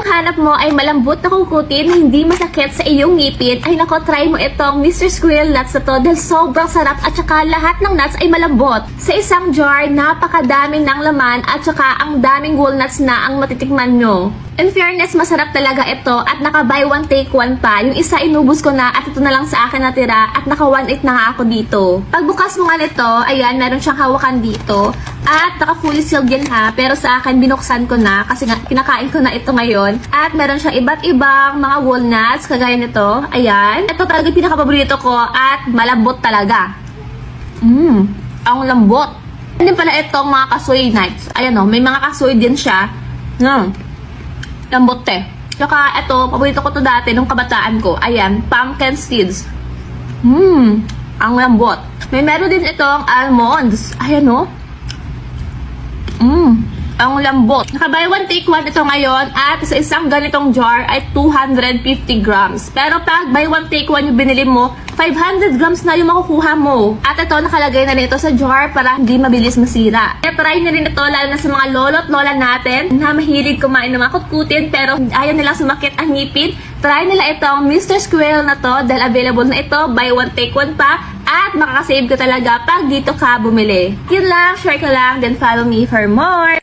Kung hanap mo ay malambot na kukutin na hindi masakit sa iyong ngipin, ay nako, try mo itong Mr. Squirrel nuts na to dahil sobrang sarap at saka lahat ng nuts ay malambot. Sa isang jar, napakadami ng laman at saka ang daming walnuts na ang matitikman nyo. In fairness, masarap talaga ito at naka buy one take one pa. Yung isa inubos ko na at ito na lang sa akin natira at naka 1/8 na nga ako dito. Pagbukas mo nga nito, ayan, meron siyang hawakan dito at naka fully sealed yan ha. Pero sa akin, binuksan ko na kasi nga, kinakain ko na ito ngayon. At meron siyang iba't ibang mga walnuts kagaya nito. Ayan. Ito talaga yung pinaka-paborito ko at malambot talaga. Ang lambot. Hindi pala itong mga kasoy nuts. Ayan o, may mga kasoy din siya. Lambot Tsaka ito, paborito ko to dati nung kabataan ko. Ayan, pumpkin seeds. Ang lambot. Meron din itong almonds. Ayan o. Ang lambot. Naka-buy one take one ito ngayon at sa isang ganitong jar ay 250 grams. Pero pag buy one take one yung binili mo, 500 grams na yung makukuha mo. At ito, nakalagay na nito sa jar para hindi mabilis masira. Kaya try na rin ito lalo na sa mga lolo't lola natin na mahilig kumain ng mga kutkutin pero ayaw nilang sumakit ang ngipin. Try nila itong Mr. Squirrel na to dahil available na ito, buy one take one pa. At makakasave ka talaga pag dito ka bumili. Yun lang, share ko lang, then follow me for more.